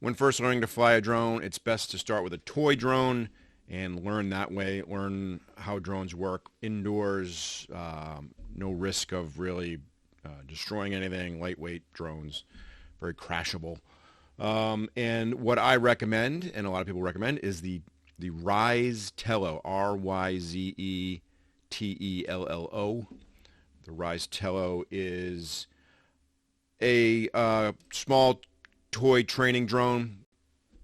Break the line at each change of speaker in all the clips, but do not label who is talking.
when first learning to fly a drone, it's best to start with a toy drone and learn that way. Learn how drones work indoors. No risk of really destroying anything. Lightweight drones, very crashable. And what I recommend, and a lot of people recommend, is the Ryze Tello, Ryze Tello. The Ryze Tello is a small toy training drone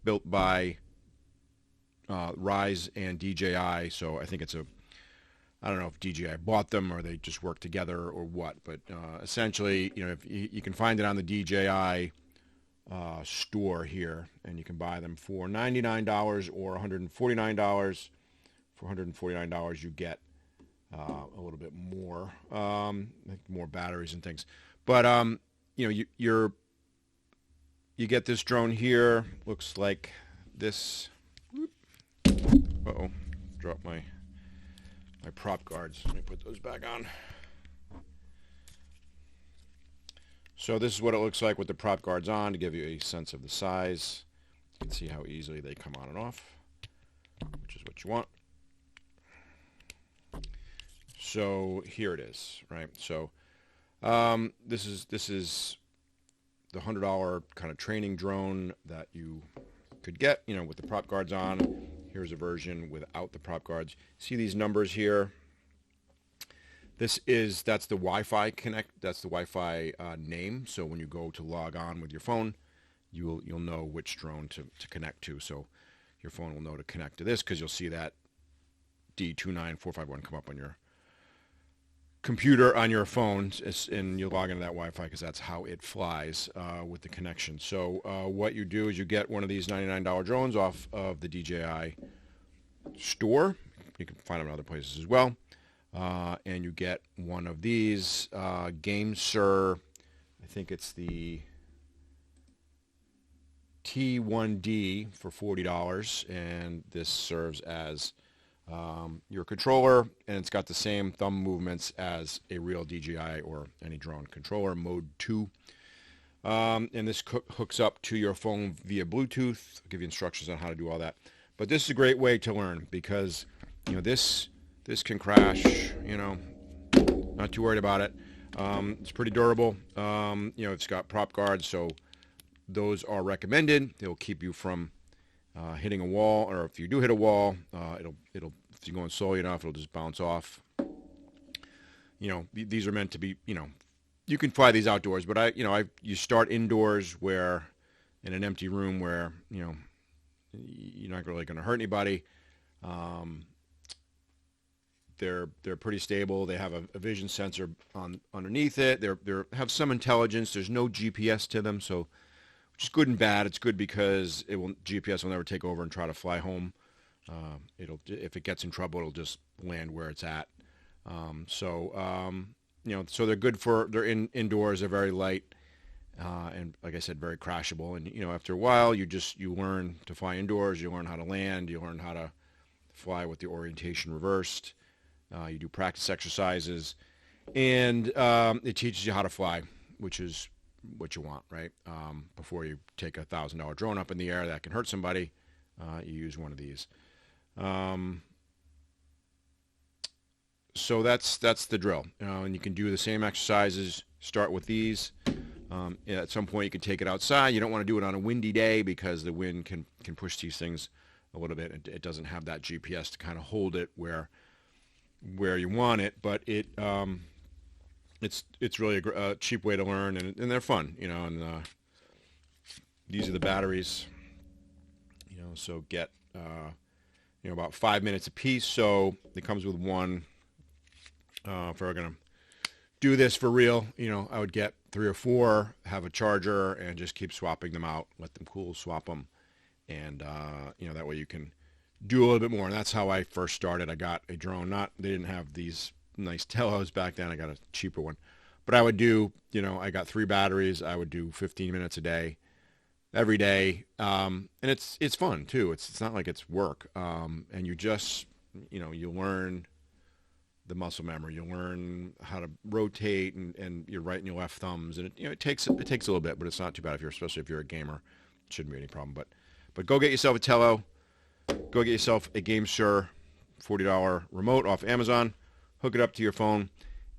built by Ryze and DJI. So I think I don't know if DJI bought them or they just work together or what. But essentially, if you can find it on the DJI store here, and you can buy them for $99 or $149. For $149, you get a little bit more, like more batteries and things. But you get this drone here. Looks like this. Uh-oh, dropped my prop guards. Let me put those back on. So this is what it looks like with the prop guards on, to give you a sense of the size. You can see how easily they come on and off, which is what you want. So here it is, right? So this is the $100 kind of training drone that you could get, with the prop guards on. Here's a version without the prop guards. See these numbers here? That's the Wi-Fi connect. That's the Wi-Fi name. So when you go to log on with your phone, you'll know which drone to connect to. So your phone will know to connect to this, because you'll see that D29451 come up on your computer on your phone, and you log into that Wi-Fi, because that's how it flies with the connection. So what you do is you get one of these $99 drones off of the DJI store. You can find them in other places as well. And you get one of these GameSir, I think it's the T1D for $40, and this serves as your controller, and it's got the same thumb movements as a real DJI or any drone controller, mode 2. And this hooks up to your phone via Bluetooth. I'll give you instructions on how to do all that. But this is a great way to learn, because this can crash, not too worried about it. It's pretty durable. It's got prop guards, so those are recommended. They'll keep you from hitting a wall, or if you do hit a wall, it'll if you're going slowly enough, it'll just bounce off. These are meant to be, you can fly these outdoors, but you start indoors, where in an empty room where you're not really going to hurt anybody. They're pretty stable. They have a vision sensor underneath it. They have some intelligence. There's no GPS to them, so which is good and bad. It's good because GPS will never take over and try to fly home. If it gets in trouble, it'll just land where it's at. So they're good they're indoors. They're very light, and like I said, very crashable. And after a while, you learn to fly indoors. You learn how to land. You learn how to fly with the orientation reversed. You do practice exercises, and it teaches you how to fly, which is what you want, right? Before you take a $1,000 drone up in the air that can hurt somebody, you use one of these. So that's the drill, and you can do the same exercises. Start with these. At some point, you can take it outside. You don't want to do it on a windy day, because the wind can push these things a little bit. It doesn't have that GPS to kind of hold it where you want it, but it's really a cheap way to learn, and they're fun, and these are the batteries, so get about 5 minutes a piece. So it comes with one. If we're gonna do this for real, I would get 3 or 4, have a charger, and just keep swapping them out, let them cool, swap them, and that way you can do a little bit more. And that's how I first started. I got a drone. They didn't have these nice Tellos back then. I got a cheaper one. But I would do, I got 3 batteries. I would do 15 minutes a day, every day. And it's fun too. It's not like it's work. And you just, you learn the muscle memory. You learn how to rotate and your right and your left thumbs. And it takes a little bit, but it's not too bad especially if you're a gamer. shouldn't be any problem. But go get yourself a Tello. Go get yourself a GameSir $40 remote off Amazon. Hook it up to your phone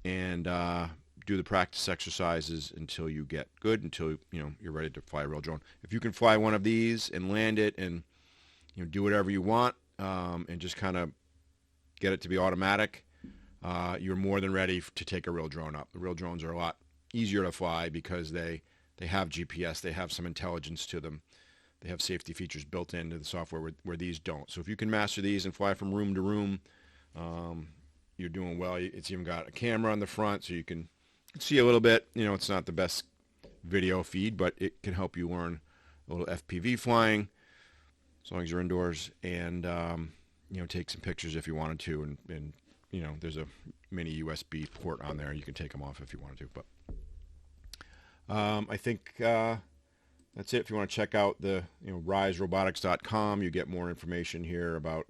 and do the practice exercises until you get good, until you're ready to fly a real drone. If you can fly one of these and land it and do whatever you want and just kind of get it to be automatic, you're more than ready to take a real drone up. The real drones are a lot easier to fly because they have GPS, they have some intelligence to them, they have safety features built into the software where these don't. So if you can master these and fly from room to room, you're doing well. It's even got a camera on the front, so you can see a little bit. It's not the best video feed, but it can help you learn a little FPV flying as long as you're indoors, and take some pictures if you wanted to, and there's a mini USB port on there. You can take them off if you wanted to, but I think that's it. If you want to check out the RyzeRobotics.com, you get more information here about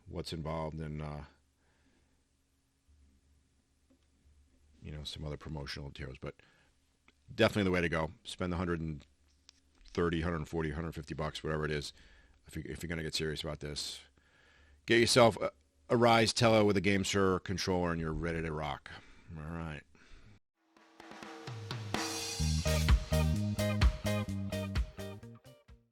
what's involved and some other promotional materials. But definitely the way to go. Spend the $130, $140, $150, whatever it is, if you're going to get serious about this. Get yourself a Ryze Tello with a GameSir controller, and you're ready to rock. All right.